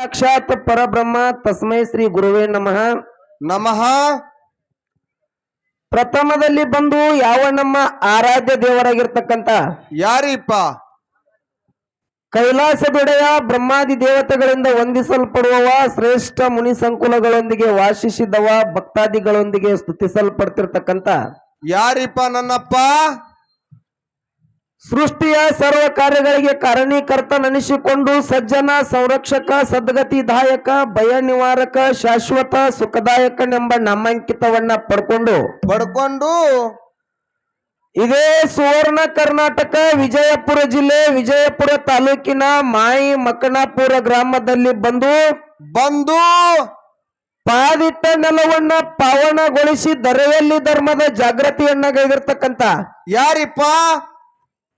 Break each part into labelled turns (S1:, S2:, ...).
S1: ಸಾಕ್ಷಾತ್ ಪರಬ್ರಹ್ಮ ತಸ್ಮೈ ಶ್ರೀ ಗುರುವೇ ನಮಃ.
S2: ನಮಃ.
S1: ಪ್ರಥಮದಲ್ಲಿ ಬಂದು ಯಾವ ನಮ್ಮ ಆರಾಧ್ಯ ದೇವರಾಗಿರ್ತಕ್ಕಂತ
S2: ಯಾರಿಪ್ಪ?
S1: ಕೈಲಾಸದೊಡೆಯ ಬ್ರಹ್ಮಾದಿ ದೇವತೆಗಳಿಂದ ವಂದಿಸಲ್ಪಡುವವ, ಶ್ರೇಷ್ಠ ಮುನಿ ಸಂಕುಲಗಳೊಂದಿಗೆ ವಾಸಿಸಿದವ, ಭಕ್ತಾದಿಗಳೊಂದಿಗೆ ಸ್ತುತಿಸಲ್ಪಡ್ತಿರ್ತಕ್ಕಂತ
S2: ಯಾರಿಪ್ಪ ನನ್ನಪ್ಪ?
S1: ಸೃಷ್ಟಿಯ ಸರ್ವ ಕಾರ್ಯಗಳಿಗೆ ಕಾರಣೀಕರ್ತನೆನಿಸಿಕೊಂಡು ಸಜ್ಜನ ಸಂರಕ್ಷಕ, ಸದ್ಗತಿದಾಯಕ, ಭಯ ನಿವಾರಕ, ಶಾಶ್ವತ ಸುಖದಾಯಕನೆಂಬ ನಾಮಾಂಕಿತವನ್ನ ಪಡ್ಕೊಂಡು ಇದೇ ಸುವರ್ಣ ಕರ್ನಾಟಕ ವಿಜಯಪುರ ಜಿಲ್ಲೆ ವಿಜಯಪುರ ತಾಲೂಕಿನ ಮಾಯಿ ಮಕನಾಪುರ ಗ್ರಾಮದಲ್ಲಿ ಬಂದು ಪಾದಿಟ್ಟ ನೆಲವನ್ನ ಪಾವನಗೊಳಿಸಿ ದರೆಯಲ್ಲಿ ಧರ್ಮದ ಜಾಗೃತಿಯನ್ನ ಗೈದಿರ್ತಕ್ಕಂತ
S2: ಯಾರಿಪ್ಪ?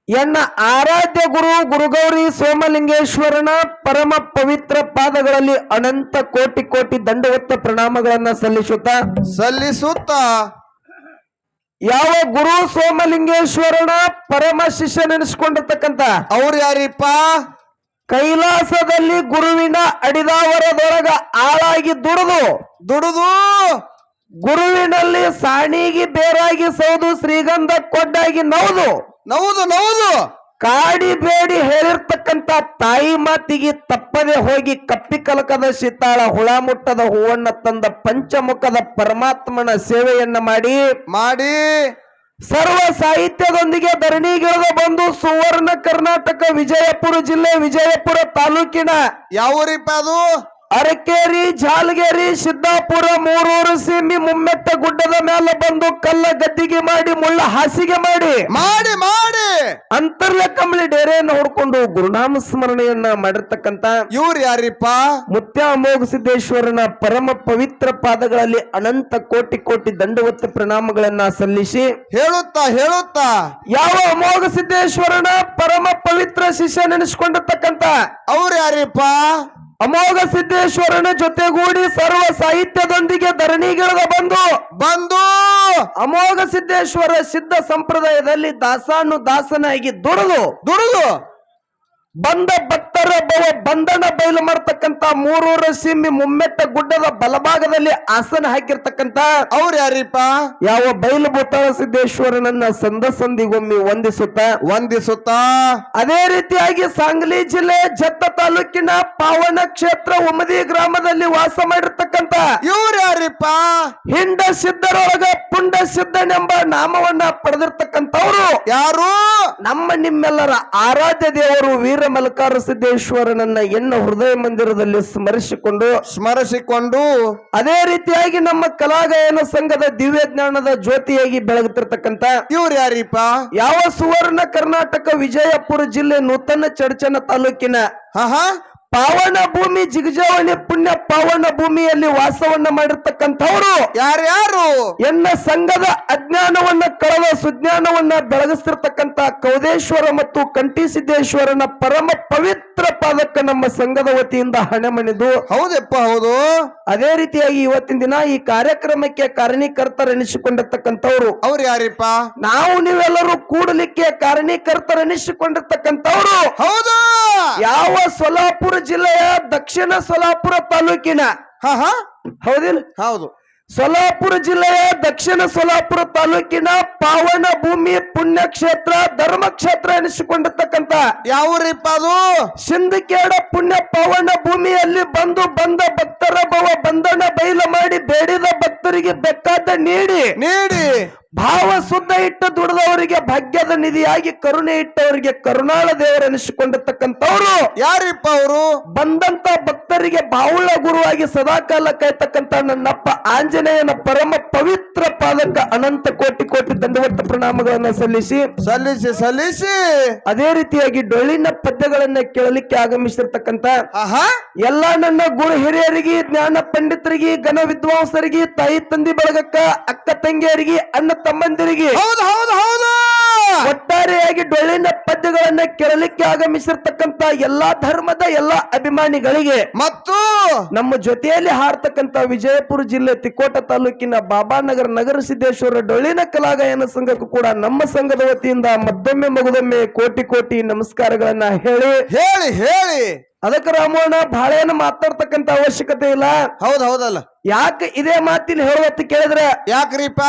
S1: ಎನ್ನ ಆರಾಧ್ಯ ಗುರು ಗುರುಗೌರಿ ಸೋಮಲಿಂಗೇಶ್ವರನ ಪರಮ ಪವಿತ್ರ ಪಾದಗಳಲ್ಲಿ ಅನಂತ ಕೋಟಿ ಕೋಟಿ ದಂಡವತ್ತ ಪ್ರಣಾಮಗಳನ್ನ ಸಲ್ಲಿಸುತ್ತ ಯಾವ ಗುರು ಸೋಮಲಿಂಗೇಶ್ವರನ ಪರಮ ಶಿಷ್ಯ ನೆನೆಸ್ಕೊಂಡಿರ್ತಕ್ಕಂತ
S2: ಅವ್ರು ಯಾರಿಪ್ಪ?
S1: ಕೈಲಾಸದಲ್ಲಿ ಗುರುವಿನ ಅಡಿದಾವರದೊಳಗ ಆಳಾಗಿ ದುಡಿದು ಗುರುವಿನಲ್ಲಿ ಸಾಣಿಗಿ ಬೇರಾಗಿ ಸೌದು ಶ್ರೀಗಂಧ ಕೊಡ್ಡಾಗಿ ನೌದು ಕಾಡಿ ಬೇಡಿ ಹೇಳಿರ್ತಕ್ಕಂತ ತಾಯಿ ಮಾತಿಗೆ ತಪ್ಪದೆ ಹೋಗಿ ಕಪ್ಪಿ ಕಲಕದ ಶೀತಾಳ ಹುಳ ಮುಟ್ಟದ ಹೂವನ್ನ ತಂದ ಪಂಚಮುಖದ ಪರಮಾತ್ಮನ ಸೇವೆಯನ್ನ ಮಾಡಿ ಸರ್ವ ಸಾಹಿತ್ಯದೊಂದಿಗೆ ಧರಣಿಗಿಳಿದ ಬಂದು ಸುವರ್ಣ ಕರ್ನಾಟಕ ವಿಜಯಪುರ ಜಿಲ್ಲೆ ವಿಜಯಪುರ ತಾಲೂಕಿನ
S2: ಯಾವೂರಿಪ್ಪ ಅದು?
S1: ಅರಕೇರಿ, ಜಾಲಗೇರಿ, ಸಿದ್ದಾಪುರ, ಮೂರೂರು ಸೀಮಿ ಮುಮ್ಮೆತ್ತ ಗುಡ್ಡದ ಮೇಲೆ ಬಂದು ಕಲ್ಲ ಗದ್ದಿಗೆ ಮಾಡಿ ಮುಳ್ಳ ಹಾಸಿಗೆ ಮಾಡಿ ಅಂತರ್ಲ ಕಂಬಳಿ ಡೇರೆಯನ್ನು ಹೊಡ್ಕೊಂಡು ಗುರುನಾಮ ಸ್ಮರಣೆಯನ್ನ ಮಾಡಿರ್ತಕ್ಕಂತ
S2: ಇವ್ರು ಯಾರಿಪ್ಪ?
S1: ಮುತ್ಯ ಅಮೋಘ ಸಿದ್ದೇಶ್ವರನ ಪರಮ ಪವಿತ್ರ ಪಾದಗಳಲ್ಲಿ ಅನಂತ ಕೋಟಿ ಕೋಟಿ ದಂಡವತ್ತ ಪ್ರಣಾಮಗಳನ್ನ ಸಲ್ಲಿಸಿ
S2: ಹೇಳುತ್ತಾ
S1: ಯಾವ ಅಮೋಘ ಸಿದ್ದೇಶ್ವರನ ಪರಮ ಪವಿತ್ರ ಶಿಷ್ಯ ನೆನೆಸ್ಕೊಂಡಿರ್ತಕ್ಕಂತ
S2: ಅವ್ರು ಯಾರಿಪ್ಪ?
S1: ಅಮೋಘ ಸಿದ್ದೇಶ್ವರನ ಜೊತೆಗೂಡಿ ಸರ್ವ ಸಾಹಿತ್ಯದೊಂದಿಗೆ ಧರಣಿಗಿಳಿದ ಬಂದು ಅಮೋಘ ಸಿದ್ದೇಶ್ವರ ಸಿದ್ಧ ಸಂಪ್ರದಾಯದಲ್ಲಿ ದಾಸನಾಗಿ ದುಡಿದು ಬಂದ ಭಕ್ತರ ಬಂಧನ ಬಯಲು ಮಾಡ್ತಕ್ಕಂತ ಮೂರೂರ ಸೀಮಿ ಮುಮ್ಮೆಟ್ಟ ಗುಡ್ಡದ ಬಲಭಾಗದಲ್ಲಿ ಆಸನ ಹಾಕಿರ್ತಕ್ಕಂತ
S2: ಅವ್ರು ಯಾರಿಪ್ಪ?
S1: ಯಾವ ಬಯಲು ಭೂತಾಳ ಸಿದ್ದೇಶ್ವರನನ್ನ ಸಂದಿಗೊಮ್ಮೆ ವಂದಿಸುತ್ತ ಅದೇ ರೀತಿಯಾಗಿ ಸಾಂಗ್ಲಿ ಜಿಲ್ಲೆ ಜತ್ತ ತಾಲೂಕಿನ ಪಾವನ ಕ್ಷೇತ್ರ ಉಮದಿ ಗ್ರಾಮದಲ್ಲಿ ವಾಸ ಮಾಡಿರ್ತಕ್ಕಂತ
S2: ಇವ್ರು ಯಾರಿಪ್ಪ?
S1: ಹಿಂಡ ಸಿದ್ಧರೊಳಗ ಪುಂಡ ಸಿದ್ಧನೆಂಬ ನಾಮವನ್ನ ಪಡೆದಿರ್ತಕ್ಕಂಥವ್ರು
S2: ಯಾರು?
S1: ನಮ್ಮ ನಿಮ್ಮೆಲ್ಲರ ಆರಾಧ್ಯ ದೇವರು ವೀರ ಮಲ್ಕಾರ ಸಿದ್ದೇಶ್ವರನನ್ನ ಎನ್ನ ಹೃದಯ ಮಂದಿರದಲ್ಲಿ ಸ್ಮರಿಸಿಕೊಂಡು ಅದೇ ರೀತಿಯಾಗಿ ನಮ್ಮ ಕಲಾಗಾಯನ ಸಂಘದ ದಿವ್ಯ ಜ್ಞಾನದ ಜ್ಯೋತಿಯಾಗಿ ಬೆಳಗುತ್ತಿರ್ತಕ್ಕಂತ
S2: ಇವ್ರು ಯಾರಿಪ್ಪ?
S1: ಯಾವ ಸುವರ್ಣ ಕರ್ನಾಟಕ ವಿಜಯಪುರ ಜಿಲ್ಲೆ ನೂತನ ಚಡಚನ ತಾಲೂಕಿನ ಪಾವನ ಭೂಮಿ ಜಿಗಜಾವಣಿ ಪುಣ್ಯ ಪಾವನ ಭೂಮಿಯಲ್ಲಿ ವಾಸವನ್ನ ಮಾಡಿರ್ತಕ್ಕಂಥವ್ರು
S2: ಯಾರ್ಯಾರು?
S1: ಎನ್ನ ಸಂಘದ ಅಜ್ಞಾನವನ್ನ ಕಳೆದ ಸುಜ್ಞಾನವನ್ನ ಬೆಳಗಿಸ್ತಿರ್ತಕ್ಕಂತ ಕೌದೇಶ್ವರ ಮತ್ತು ಕಂಠಿಸಿದ್ದೇಶ್ವರನ ಪರಮ ಪವಿತ್ರ ಪಾದಕ್ಕೆ ನಮ್ಮ ಸಂಘದ ವತಿಯಿಂದ ಹಣೆ ಮಣಿದು
S2: ಹೌದಪ್ಪ ಹೌದು.
S1: ಅದೇ ರೀತಿಯಾಗಿ ಇವತ್ತಿನ ದಿನ ಈ ಕಾರ್ಯಕ್ರಮಕ್ಕೆ ಕಾರಣೀಕರ್ತರೆನಿಸಿಕೊಂಡಿರ್ತಕ್ಕಂಥವ್ರು
S2: ಅವ್ರು ಯಾರಿಪ್ಪ?
S1: ನಾವು ನೀವೆಲ್ಲರೂ ಕೂಡಲಿಕ್ಕೆ ಕಾರಣೀಕರ್ತರೆನಿಸಿಕೊಂಡಿರ್ತಕ್ಕಂಥವ್ರು
S2: ಹೌದು.
S1: ಯಾವ ಸೊಲ್ಲಾಪುರ ಜಿಲ್ಲೆಯ ದಕ್ಷಿಣ ಸೊಲ್ಲಾಪುರ ತಾಲೂಕಿನ ಹೌದಿಲ್ಲ?
S2: ಹೌದು.
S1: ಸೊಲ್ಲಾಪುರ ಜಿಲ್ಲೆಯ ದಕ್ಷಿಣ ಸೊಲ್ಲಾಪುರ ತಾಲೂಕಿನ ಪಾವನ ಭೂಮಿ ಪುಣ್ಯಕ್ಷೇತ್ರ ಧರ್ಮಕ್ಷೇತ್ರ ಎನಿಸಿಕೊಂಡಿರ್ತಕ್ಕಂತ
S2: ಯಾವ್ರಿಪ್ಪ ಅದು?
S1: ಸಿಂದಕೇಡ ಪುಣ್ಯ ಪಾವನ ಭೂಮಿಯಲ್ಲಿ ಬಂದ ಭಕ್ತರ ಬಂಧನ ಬಯಲು ಮಾಡಿ ಬೇಡಿದ ಭಕ್ತರಿಗೆ ಬೇಕಾದ ನೀಡಿ ಭಾವ ಶುದ್ಧ ಇಟ್ಟು ದುಡಿದವರಿಗೆ ಭಾಗ್ಯದ ನಿಧಿಯಾಗಿ ಕರುಣೆ ಇಟ್ಟವರಿಗೆ ಕರುಣಾಳ ದೇವರೆನಿಸಿಕೊಂಡಿರ್ತಕ್ಕಂಥವ್ರು
S2: ಯಾರಿಪ್ಪ ಅವರು?
S1: ಬಂದಂತ ಭಕ್ತರಿಗೆ ಬಾವುಳ ಗುರುವಾಗಿ ಸದಾಕಾಲ ಕಾಯ್ತಕ್ಕಂತ ನನ್ನಪ್ಪ ಆಂಜನೇಯನ ಪರಮ ಪವಿತ್ರ ಪಾದಕ ಅನಂತ ಕೋಟಿ ಕೋಟಿ ದಂಡವತ್ತ ಪ್ರಣಾಮಗಳನ್ನ ಸಲ್ಲಿಸಿ ಅದೇ ರೀತಿಯಾಗಿ ಡೊಳ್ಳಿನ ಪದ್ಯಗಳನ್ನ ಕೇಳಲಿಕ್ಕೆ ಆಗಮಿಸಿರ್ತಕ್ಕಂತ ಎಲ್ಲಾ ನನ್ನ ಗುರು ಹಿರಿಯರಿಗೆ, ಜ್ಞಾನ ಪಂಡಿತರಿಗೆ, ಘನ ವಿದ್ವಾಂಸರಿಗೆ, ತಾಯಿ ತಂದಿ ಬಳಗಕ್ಕ, ಅಕ್ಕ ತಂಗಿಯರಿಗೆ, ಅಣ್ಣ ತಮ್ಮಂದಿರಿಗೆ ಒಟ್ಟಾರೆಯಾಗಿ ಡೊಳ್ಳಿನ ಪದ್ಯಗಳನ್ನ ಕೇಳಲಿಕ್ಕೆ ಆಗಮಿಸಿರ್ತಕ್ಕಂತ ಎಲ್ಲಾ ಧರ್ಮದ ಎಲ್ಲಾ ಅಭಿಮಾನಿಗಳಿಗೆ
S2: ಮತ್ತು
S1: ನಮ್ಮ ಜೊತೆಯಲ್ಲಿ ಹಾಡ್ತಕ್ಕಂತ ವಿಜಯಪುರ ಜಿಲ್ಲೆ ತಿಕೋಟ ತಾಲೂಕಿನ ಬಾಬಾನಗರ ನಗರ ಸಿದ್ದೇಶ್ವರ ಡೊಳ್ಳಿನ ಕಲಾಗಾಯನ ಸಂಘಕ್ಕೂ ಕೂಡ ನಮ್ಮ ಸಂಘದ ವತಿಯಿಂದ ಮತ್ತೊಮ್ಮೆ ಮಗದೊಮ್ಮೆ ಕೋಟಿ ಕೋಟಿ ನಮಸ್ಕಾರಗಳನ್ನ ಹೇಳಿ ಅದಕ್ಕೆ ರಾಮಣ್ಣ ಬಹಳ ಏನು ಮಾತಾಡ್ತಕ್ಕಂತ ಅವಶ್ಯಕತೆ ಇಲ್ಲ.
S2: ಹೌದ್ ಹೌದಲ್ಲ.
S1: ಯಾಕೆ ಇದೇ ಮಾತಿನ ಹೇಳುವತ್ತು ಕೇಳಿದ್ರೆ
S2: ಯಾಕ್ರಿಪ್ಪ?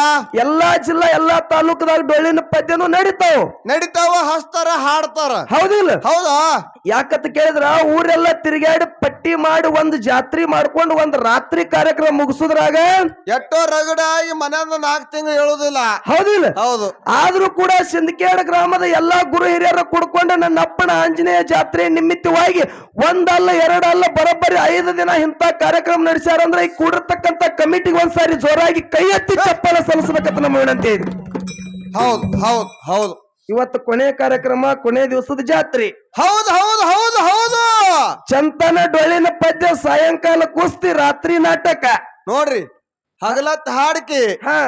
S1: ಎಲ್ಲಾ ಜಿಲ್ಲಾ ಎಲ್ಲಾ ತಾಲೂಕದಾಗ ಡೊಳ್ಳಿನ ಪದ್ಯನು ನಡೀತಾವ.
S2: ನಡಿತಾವ, ಹಸ್ತಾರ, ಹಾಡ್ತಾರ.
S1: ಹೌದಿಲ್ಲ?
S2: ಹೌದಾ?
S1: ಯಾಕಂತ ಕೇಳಿದ್ರ ಊರೆಲ್ಲ ತಿರುಗಾಡಿ ಪಟ್ಟಿ ಮಾಡಿ ಒಂದು ಜಾತ್ರೆ ಮಾಡ್ಕೊಂಡು ಒಂದು ರಾತ್ರಿ ಕಾರ್ಯಕ್ರಮ ಮುಗಿಸುದ್ರಾಗ
S2: ಎಷ್ಟೋ ರಗಡಾಗಿ ಮನೆಯಿಂದ 4 ತಿಂಗಳು ಹೇಳುದಿಲ್ಲ.
S1: ಹೌದಿಲ್ಲ?
S2: ಹೌದು.
S1: ಆದ್ರೂ ಕೂಡ ಸಿಂದಕೇಡ ಗ್ರಾಮದ ಎಲ್ಲಾ ಗುರು ಹಿರಿಯರ ಕುಡ್ಕೊಂಡು ನನ್ನ ಅಪ್ಪನ ಆಂಜನೇಯ ಜಾತ್ರೆ ನಿಮಿತ್ತವಾಗಿ ಒಂದಲ್ಲ ಎರಡಲ್ಲ ಬರೋಬ್ಬರಿ 5 ದಿನ ಇಂತ ಕಾರ್ಯಕ್ರಮ ನಡೆಸ್ಯಾರ ಅಂದ್ರೆ ಈ ಕೂಡಿರ್ತಕ್ಕಂತ ಕಮಿಟಿಗೆ ಒಂದ್ಸಾರಿ ಜೋರಾಗಿ ಕೈ ಎತ್ತಿ ಚಪ್ಪಲ ಸಲ್ಲಿಸಬೇಕಂತ ನಮ್ಮ ವಿನಂತಿ ಇದೆ.
S2: ಹೌದು ಹೌದು ಹೌದು.
S1: ಇವತ್ತು ಕೊನೆ ಕಾರ್ಯಕ್ರಮ, ಕೊನೆ ದಿವಸದ ಜಾತ್ರೆ.
S2: ಹೌದು ಹೌದು ಹೌದು ಹೌದು.
S1: ಚಂತನ ಡೊಳ್ಳಿನ ಪದ್ಯ, ಸಾಯಂಕಾಲ ಕುಸ್ತಿ, ರಾತ್ರಿ ನಾಟಕ
S2: ನೋಡ್ರಿ. ಹಗಲತ್ ಹಾಡ್ಕಿ,
S1: ಹಾ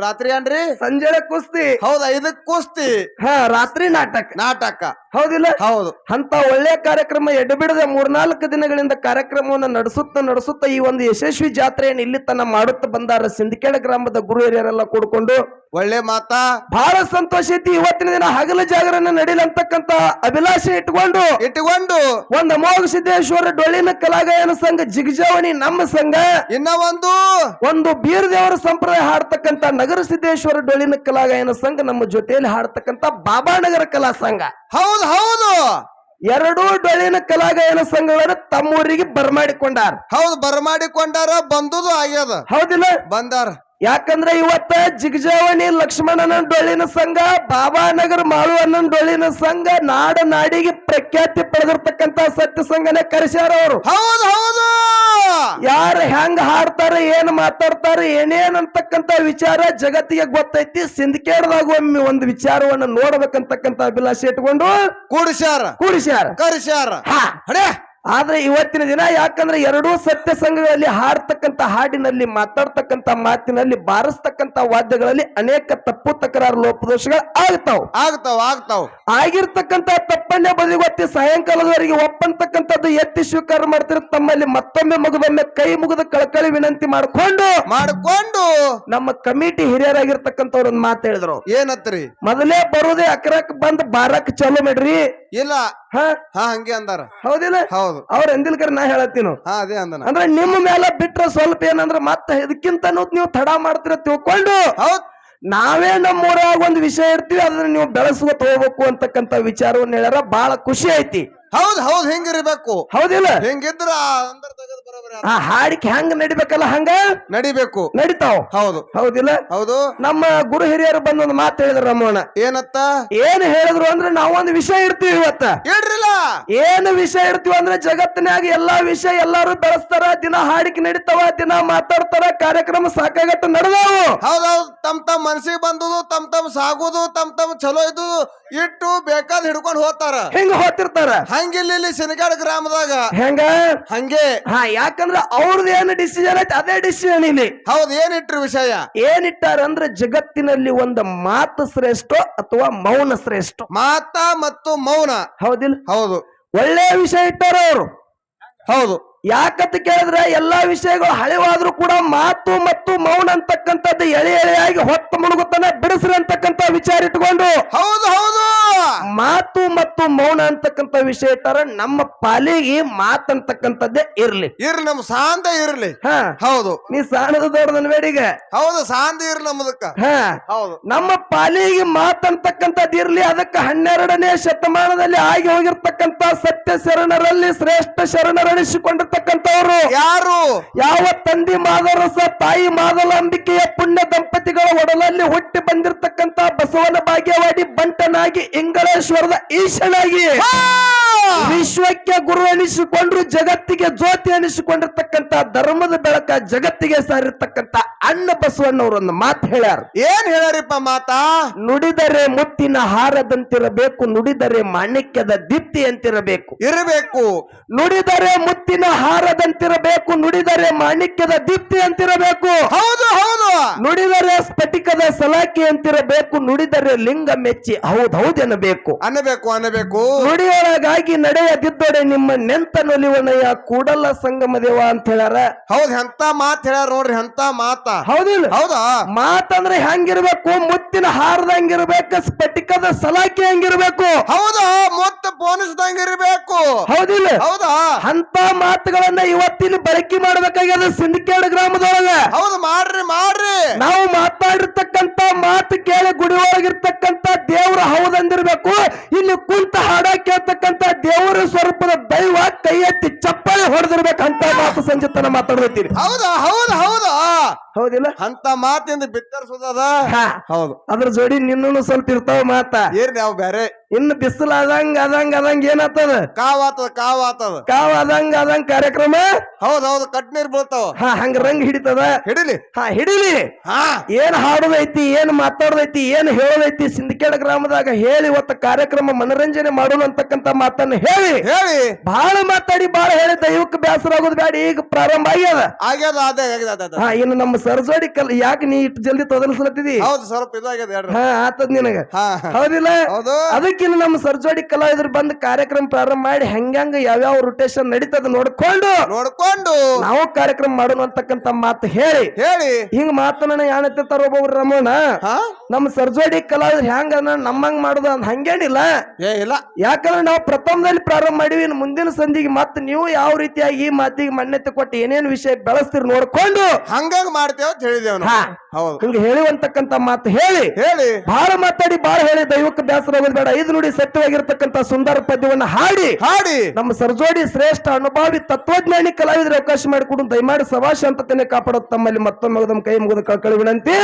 S2: ರಾತ್ರಿ ಅನ್ರಿ
S1: ಸಂಜೆ ಕುಸ್ತಿ.
S2: ಹೌದ, 5ಕ್ಕೆ ಕುಸ್ತಿ,
S1: ಹಾ ರಾತ್ರಿ ನಾಟಕ. ಹೌದಿಲ್ಲ?
S2: ಹೌದು.
S1: ಅಂತ ಒಳ್ಳೆ ಕಾರ್ಯಕ್ರಮ ಎಡಬಿಡದೆ 3-4 ದಿನಗಳಿಂದ ಕಾರ್ಯಕ್ರಮವನ್ನು ನಡೆಸುತ್ತ ಈ ಒಂದು ಯಶಸ್ವಿ ಜಾತ್ರೆಯನ್ನು ಇಲ್ಲಿ ತನ್ನ ಮಾಡುತ್ತಾ ಬಂದಾರ ಸಿಂದಕೇಡ ಗ್ರಾಮದ ಗುರು ಹಿರಿಯರೆಲ್ಲ ಕೂಡ್ಕೊಂಡು.
S2: ಒಳ್ಳೆ ಮಾತಾ.
S1: ಬಹಳ ಸಂತೋಷ ಐತಿ. ಇವತ್ತಿನ ದಿನ ಹಗಲ ಜಾಗರಣ ನಡೀಲಂತಕ್ಕಂತ ಅಭಿಲಾಷೆ ಇಟ್ಕೊಂಡು ಒಂದು ಅಮೋಘ ಸಿದ್ದೇಶ್ವರ ಡೊಳ್ಳಿನ ಕಲಾಗಾಯನ ಸಂಘ ಜಿಗಜಾವಣಿ ನಮ್ಮ ಸಂಘ,
S2: ಇನ್ನ
S1: ಒಂದು ಬೀರ್ ದೇವರ ಸಂಪ್ರದಾಯ ಹಾಡ್ತಕ್ಕಂತ ನಗರ ಸಿದ್ದೇಶ್ವರ ಡೊಳ್ಳಿನ ಕಲಾಗಾಯನ ಸಂಘ, ನಮ್ಮ ಜೊತೆಯಲ್ಲಿ ಹಾಡ್ತಕ್ಕಂತ ಬಾಬಾನಗರ ಕಲಾ ಸಂಘ.
S2: ಹೌದು ಹೌದು.
S1: ಎರಡೂ ಡೊಳ್ಳಿನ ಕಲಾಗಾಯನ ಸಂಘಗಳನ್ನು ತಮ್ಮೂರಿಗೆ ಬರಮಾಡಿಕೊಂಡಾರ.
S2: ಹೌದು, ಬರಮಾಡಿಕೊಂಡಾರ. ಬಂದುದು ಆಗ್ಯದ.
S1: ಹೌದಿಲ್ಲ?
S2: ಬಂದಾರ.
S1: ಯಾಕಂದ್ರೆ ಇವತ್ತ ಜಿಗಜಾವಣಿ ಲಕ್ಷ್ಮಣನ ಡೊಳ್ಳಿನ ಸಂಘ, ಬಾಬಾನಗರ ಮಾಳುವಣ್ಣನ ಡೊಳ್ಳಿನ ಸಂಘ ನಾಡಿಗೆ ಪ್ರಖ್ಯಾತಿ ಪಡೆದಿರ್ತಕ್ಕಂತ ಸತ್ಯ ಸಂಘನೇ ಕರೆಸ್ಯಾರ ಅವರು.
S2: ಹೌದು ಹೌದು.
S1: ಯಾರು ಹೆಂಗ ಹಾಡ್ತಾರ, ಏನ್ ಮಾತಾಡ್ತಾರ, ಏನೇನ್ ಅಂತಕ್ಕಂತ ವಿಚಾರ ಜಗತ್ತಿಗೆ ಗೊತ್ತೈತಿ. ಸಿಂದಕೇಡದಾಗ ಒಮ್ಮೆ ಒಂದು ವಿಚಾರವನ್ನು ನೋಡ್ಬೇಕಂತಕ್ಕಂತ ಅಭಿಲಾಷೆ ಇಟ್ಕೊಂಡು ಕೂಡಿಸ್ಯಾರ.
S2: ಕರೆಸ್ಯಾರ.
S1: ಆದ್ರೆ ಇವತ್ತಿನ ದಿನ ಯಾಕಂದ್ರೆ ಎರಡೂ ಸತ್ಯ ಸಂಘಗಳಲ್ಲಿ ಹಾಡ್ತಕ್ಕಂತ ಹಾಡಿನಲ್ಲಿ, ಮಾತಾಡ್ತಕ್ಕಂತ ಮಾತಿನಲ್ಲಿ, ಬಾರಿಸ್ತಕ್ಕಂತ ವಾದ್ಯಗಳಲ್ಲಿ ಅನೇಕ ತಪ್ಪು ತಕರಾರು ಲೋಪದೋಷಗಳು ಆಗ್ತಾವ. ಆಗಿರ್ತಕ್ಕಂತ ತಪ್ಪನ್ನೇ ಬದಿಗೊತ್ತಿ ಸಾಯಂಕಾಲದವರೆಗೆ ಒಪ್ಪಂತಕ್ಕಂಥದ್ದು ಎತ್ತಿ ಸ್ವೀಕಾರ ಮಾಡ್ತಿರ. ತಮ್ಮಲ್ಲಿ ಮತ್ತೊಮ್ಮೆ ಮಗದೊಮ್ಮೆ ಕೈ ಮುಗಿದ ಕಳಕಳಿ ವಿನಂತಿ ಮಾಡ್ಕೊಂಡು ನಮ್ಮ ಕಮಿಟಿ ಹಿರಿಯರಾಗಿರ್ತಕ್ಕಂಥವ್ರ ಒಂದು ಮಾತು ಹೇಳಿದ್ರು.
S2: ಏನತ್ರಿ?
S1: ಮೊದಲೇ ಬರುದೇ ಅಕ್ರಕ್ ಬಂದ್ ಬಾರಕ್ ಚಲೋ ಮಾಡ್ರಿ.
S2: ಇಲ್ಲ, ಹಂಗೆ ಅಂದಾರ.
S1: ಹೌದಿಲ್ಲ?
S2: ಹೌದು.
S1: ಅವ್ರ ಎಂದಿಲ್ಕರ ನಾ ಹೇಳತ್ತೀನು.
S2: ಅದೇ ಅಂದನ.
S1: ಅಂದ್ರೆ ನಿಮ್ಮ ಮೇಲೆ ಬಿಟ್ರೆ ಸ್ವಲ್ಪ ಏನಂದ್ರೆ ಮತ್ತೆ ಇದಕ್ಕಿಂತ ನೀವು ತಡ ಮಾಡ್ತೀರ ತಿಳ್ಕೊಂಡು ನಾವೇ ನಮ್ಮೂರಾಗ ಒಂದು ವಿಷಯ ಇರ್ತೀವಿ, ಅದನ್ನ ನೀವು ಬೆಳೆಸ್ಕೊತ ಹೋಗ್ಬೇಕು ಅಂತಕ್ಕಂತ ವಿಚಾರವನ್ನು ಹೇಳ್ಯಾರ. ಬಹಳ ಖುಷಿ ಐತಿ.
S2: ಹೌದು ಹೌದು. ಹಿಂಗಿರ್ಬೇಕು.
S1: ಹೌದಿಲ್ಲ?
S2: ಹಿಂಗಿದ್ರ
S1: ಆ ಹಾಡಿಕೆ ಹೆಂಗ ನಡಿಬೇಕಲ್ಲ ಹಂಗ ನಡಿತಾವ.
S2: ಹೌದು.
S1: ಹೌದಿಲ್ಲ?
S2: ಹೌದು.
S1: ನಮ್ಮ ಗುರು ಹಿರಿಯರು ಬಂದ ಒಂದು ಮಾತು ಹೇಳಿದ್ರು ರಮೋಣ.
S2: ಏನತ್ತ?
S1: ಏನ್ ಹೇಳಿದ್ರು ಅಂದ್ರೆ ನಾವೊಂದು ವಿಷಯ ಇರ್ತೀವಿ ಇವತ್ತ. ಏನು ವಿಷಯ ಇರ್ತೀವಿ ಅಂದ್ರೆ ಜಗತ್ತಿನಾಗ ಎಲ್ಲಾ ವಿಷಯ ಎಲ್ಲಾರು ಬೆಳೆಸ್ತಾರ, ದಿನ ಹಾಡಿಕೆ ನಡಿತಾವ, ದಿನ ಮಾತಾಡ್ತಾರ, ಕಾರ್ಯಕ್ರಮ ಸಾಕಾಗತ್ತ ನಡೆದಾವು.
S2: ಹೌದೌದು. ತಮ್ ಮನಸ್ಸಿಗೆ ಬಂದುದು, ತಮ್ ಸಾಗುದು, ತಮ್ ಚಲೋ ಇದ್ದು ಇಟ್ಟು ಬೇಕಾದ್ ಹಿಡ್ಕೊಂಡು ಹೋಗ್ತಾರ.
S1: ಹಿಂಗ ಹೋಗ್ತಿರ್ತಾರ.
S2: ಹಂಗಿಲ್ಲಿ ಸಿನಗಾಡ ಗ್ರಾಮದಾಗ ಹಂಗೆ.
S1: ಯಾಕಂದ್ರೆ ಅವ್ರದ್ದು ಏನು ಡಿಸಿಷನ್ ಐತಿ ಅದೇ ಡಿಸಿಷನ್ ಇಲ್ಲಿ.
S2: ಹೌದು. ಏನಿಟ್ರು ವಿಷಯ?
S1: ಏನಿಟ್ಟಾರ ಅಂದ್ರೆ ಜಗತ್ತಿನಲ್ಲಿ ಒಂದು ಮಾತು ಶ್ರೇಷ್ಠ ಅಥವಾ ಮೌನ ಶ್ರೇಷ್ಠ.
S2: ಮಾತ ಮತ್ತು ಮೌನ.
S1: ಹೌದಿಲ್ಲ?
S2: ಹೌದು.
S1: ಒಳ್ಳೆ ವಿಷಯ ಇಟ್ಟಾರ ಅವರು.
S2: ಹೌದು.
S1: ಯಾಕಂತ ಕೇಳಿದ್ರೆ ಎಲ್ಲಾ ವಿಷಯಗಳು ಹಳೆವಾದ್ರೂ ಕೂಡ ಮಾತು ಮತ್ತು ಮೌನ ಅಂತಕ್ಕಂಥದ್ದು ಎಳೆಯಾಗಿ ಹೊತ್ತು ಮುಳುಗುತ್ತಾನೆ ಬಿಡಿಸ್ರಿ ಅಂತಕ್ಕಂಥ ವಿಚಾರ ಇಟ್ಕೊಂಡು.
S2: ಹೌದು ಹೌದು.
S1: ಮಾತು ಮತ್ತು ಮೌನ ಅಂತಕ್ಕಂಥ ವಿಷಯ ಇಟ್ಟಾರ. ನಮ್ಮ ಪಾಲಿಗೆ ಮಾತಂತಕ್ಕಂಥದ್ದೇ ಇರ್ಲಿ.
S2: ನಮ್ಮ ಶಾಂತ ಇರ್ಲಿ. ಹೌದು.
S1: ನೀ ಸಾಣದ ದೊಡ್ಡದನ್ ಬೇಡಿಗ.
S2: ಹೌದು. ಶಾಂತ ಇರ್ಲಿ ನಮ್ಮದಕ್ಕ. ಹೌದು.
S1: ನಮ್ಮ ಪಾಲಿಗೆ ಮಾತಂತಕ್ಕಂಥದ್ದು ಇರ್ಲಿ. ಅದಕ್ಕೆ 12ನೇ ಶತಮಾನದಲ್ಲಿ ಆಗಿ ಹೋಗಿರ್ತಕ್ಕಂಥ ಸತ್ಯ ಶರಣರಲ್ಲಿ ಶ್ರೇಷ್ಠ ಶರಣರಣಿಸಿಕೊಂಡಿರ್ತಕ್ಕಂಥವ್ರು
S2: ಯಾರು?
S1: ಯಾವ ತಂದೆ ಮಾದರಸ ತಾಯಿ ಮಾದಲಾಂಬಿಕೆಯ ಪುಣ್ಯ ದಂಪತಿಗಳ ಒಡಲಲ್ಲಿ ಹುಟ್ಟಿ ಬಂದಿರತಕ್ಕಂತ ಬಸವನ ಭಾಗ್ಯವಾಡಿ ಬಂಟನಾಗಿ ಇಂಗಳೇಶ್ವರದ ಈಶನಾಗಿ ವಿಶ್ವಕ್ಕೆ ಗುರು ಎನಿಸಿಕೊಂಡ್ರು, ಜಗತ್ತಿಗೆ ಜ್ಯೋತಿ ಎನಿಸಿಕೊಂಡಿರ್ತಕ್ಕಂತ ಧರ್ಮದ ಬೆಳಕ ಜಗತ್ತಿಗೆ ಸಾರಿರ್ತಕ್ಕಂತ ಅಣ್ಣ ಬಸವಣ್ಣವ್ರೊಂದು ಮಾತು ಹೇಳ್ಯಾರ.
S2: ಏನ್ ಹೇಳ್ಯಾರಿಪ್ಪ ಮಾತಾ?
S1: ನುಡಿದರೆ ಮುತ್ತಿನ ಹಾರದಂತಿರಬೇಕು, ನುಡಿದರೆ ಮಾಣಿಕ್ಯದ ದೀಪ್ತಿ ಅಂತಿರಬೇಕು.
S2: ಇರಬೇಕು.
S1: ನುಡಿದರೆ ಮುತ್ತಿನ ಹಾರದಂತಿರಬೇಕು, ನುಡಿದರೆ ಮಾಣಿಕ್ಯದ ದೀಪ್ತಿ ಅಂತಿರಬೇಕು,
S2: ಹೌದು ಹೌದು
S1: ನುಡಿದರೆ ಸ್ಫಟಿಕದ ಸಲಾಕಿ ಅಂತಿರಬೇಕು, ನುಡಿದರೆ ಲಿಂಗ ಮೆಚ್ಚಿ ಹೌದೌದೆನ್ನಬೇಕು.
S2: ಅನ್ನಬೇಕು
S1: ನುಡಿಯೊಳಗಾಗಿ ನಡೆಯದಿದ್ದೊಡೆ ನಿಮ್ಮ ನೆಂತ ನೊಲಿವನಯ್ಯ ಕೂಡಲ ಸಂಗಮ ದೇವ ಅಂತ ಹೇಳ್ಯಾರ.
S2: ಹೌದ್ ಎಂತ ಮಾತ್ ಹೇಳ್ಯಾರ ನೋಡ್ರಿ, ಎಂತ ಮಾತ.
S1: ಹೌದಿಲ್ಲ?
S2: ಹೌದಾ?
S1: ಮಾತಂದ್ರೆ ಹೆಂಗಿರ್ಬೇಕು? ಮುತ್ತಿನ ಹಾರದಂಗಿರ್ಬೇಕು, ಸ್ಫಟಿಕದ ಸಲಾಕಿ ಹಂಗಿರ್ಬೇಕು.
S2: ಹೌದಾ? ಮೊತ್ತ ಪೋಣಿಸ್ದಂಗ ಇರ್ಬೇಕು.
S1: ಹೌದಿಲ್ಲ?
S2: ಹೌದಾ?
S1: ಅಂತ ಮಾತುಗಳನ್ನ ಇವತ್ತಿನ ಬಳಕೆ ಮಾಡ್ಬೇಕಾಗ್ಯದ ಸಿಂದಕೇಡ್ ಗ್ರಾಮದೊಳಗ.
S2: ಹೌದು, ಮಾಡ್ರಿ ಮಾಡ್ರಿ.
S1: ನಾವು ಮಾತಾಡಿರ್ತಕ್ಕಂತ ಮಾತು ಕೇಳಿ ಗುಡಿ ಒಳಗಿರ್ತಕ್ಕಂತ ದೇವ್ರ ಹೌದಂದಿರ್ಬೇಕು. ಇಲ್ಲಿ ಕುಂತ ಹಾಡ ಕೇಳ್ತಕ್ಕಂತ ದೇವರ ಸ್ವರೂಪದ ದೈವ ಕೈ ಎತ್ತಿ ಚಪ್ಪಾಳೆ ಹೊಡೆದಿರ್ಬೇಕಂತ ಮಾತು ಸಂಜೆತನ ಮಾತಾಡ್ತೀನಿ.
S2: ಹೌದಾ? ಹೌದು ಹೌದಾ?
S1: ಹೌದಿಲ್ಲ?
S2: ಅಂತ ಮಾತಿಂದ ಬಿತ್ತರಿಸೋದದ.
S1: ಹಾ.
S2: ಹೌದು.
S1: ಅದ್ರ ಜೋಡಿ ನಿನ್ನೂ ಸ್ವಲ್ಪ ಇರ್ತಾವ ಮಾತ.
S2: ಏನ್ ನಾವು ಬೇರೆ
S1: ಇನ್ನು ಬಿಸಿಲು ಅದಂಗ ಏನಾಗ್ತದ?
S2: ಕಾವಾತದ.
S1: ಕಾವ್ ಅದಂಗ ಕಾರ್ಯಕ್ರಮ.
S2: ಹೌದೌದು, ಕಟ್ನೀರ್ ಬೀಳ್ತಾವ.
S1: ಹಂಗ ರಂಗ್ ಹಿಡಿತದ.
S2: ಹಿಡಿಲಿ.
S1: ಹಿಡಿಲಿ.
S2: ಹಾ,
S1: ಏನ್ ಹಾಡೋದೈತಿ, ಏನ್ ಮಾತಾಡೋದೈತಿ, ಏನ್ ಹೇಳೋದೈತಿ ಸಿಂದಕೇಡ ಗ್ರಾಮದಾಗ ಹೇಳಿ ಇವತ್ತ ಕಾರ್ಯಕ್ರಮ ಮನರಂಜನೆ ಮಾಡೋಣ ಅಂತಕ್ಕಂತ ಮಾತನ್ನ ಹೇಳಿ ಬಹಳ ಮಾತಾಡಿ ಬಹಳ ಹೇಳಿ ದೈವಕ್ಕೆ ಬೇಸರ ಆಗೋದು ಬೇಡ. ಈಗ ಪ್ರಾರಂಭ ಆಗ್ಯದ.
S2: ಆಗ್ಯದ.
S1: ಇನ್ನು ನಮ್ಮ ಸರ್ಜೋಡಿ ಯಾಕೆ ನೀ ಇಟ್ಟು ಜಲ್ದಿ ತೊದಲಿಸ್ಲತ್ತಿದಿ?
S2: ಹೌದು, ಸ್ವಲ್ಪ ಇದಾಗ್ಯದ ಹೇಳ್ರಿ.
S1: ಆತದ್ ನಿನಗ.
S2: ಹಾ,
S1: ಹೌದಿಲ್ಲ?
S2: ಹೌದು.
S1: ಅದಕ್ಕಿನ್ನು ನಮ್ಮ ಸರ್ಜೋಡಿ ಕಲಾವಿದ್ರು ಬಂದು ಕಾರ್ಯಕ್ರಮ ಪ್ರಾರಂಭ ಮಾಡಿ ಹೆಂಗ ಯಾವ್ಯಾವ ರೊಟೇಷನ್ ನಡೀತದ ನೋಡ್ಕೊಂಡು ನಾವು ಕಾರ್ಯಕ್ರಮ ಮಾಡೋಣ ಅಂತಕ್ಕಂತ ಮಾತು ಹೇಳಿ ಹಿಂಗ ಮಾತನ್ನ ಯಾಣತ್ತಿರ್ತಾರ ಒಬ್ಬೊಬ್ರು ರಮಣ. ನಮ್ಮ ಸರ್ಜೋಡಿ ಕಲಾವಿದ್ರು ಹೆಂಗ ನಮ್ಮಂಗ್ ಮಾಡುದು ಅಂತ ಹಂಗೇನಿಲ್ಲ. ಯಾಕಂದ್ರೆ ನಾವು ಪ್ರಥಮದಲ್ಲಿ ಪ್ರಾರಂಭ ಮಾಡಿವಿ. ಮುಂದಿನ ಸಂಧಿಗೆ ಮತ್ತೆ ನೀವು ಯಾವ ರೀತಿಯಾಗಿ ಈ ಮಾತಿಗೆ ಮಾನ್ಯತೆ ಕೊಟ್ಟು ಏನೇನು ವಿಷಯ ಬೆಳೆಸ್ತೀರಿ ನೋಡ್ಕೊಂಡು
S2: ಹಂಗಂಗ್ ಮಾಡ್ತೇವ ಅಂತ ಹೇಳಿದೇವ್.
S1: ಹಿಂಗ ಹೇಳುವಂತಕ್ಕಂತ ಮಾತು ಹೇಳಿ ಬಹಳ ಮಾತಾಡಿ ಬಹಳ ಹೇಳಿ ದೈವಕ್ಕೆ ಬೇಸರ ಆಗೋದು ಬೇಡ. 5 ನುಡಿ ಸತ್ಯವಾಗಿರ್ತಕ್ಕಂಥ ಸುಂದರ ಪದ್ಯವನ್ನ ಹಾಡಿ ನಮ್ಮ ಸರ್ಜೋಡಿ ಶ್ರೇಷ್ಠ ಅನುಭವಿ ತತ್ವಜ್ಞಾನಿ ಕಲಾವಿದರು ಅವಕಾಶ ಮಾಡಿಕೊಡು ದಯಮಾಡಿ ಸಭಾ ಶಾಂತತೆಯನ್ನು ಕಾಪಾಡೋದು ತಮ್ಮಲ್ಲಿ ಮತ್ತೊಮ್ಮೆ ಕೈ ಮುಗಿದ ಕಳಕಳಿ ವಿನಂತಿ.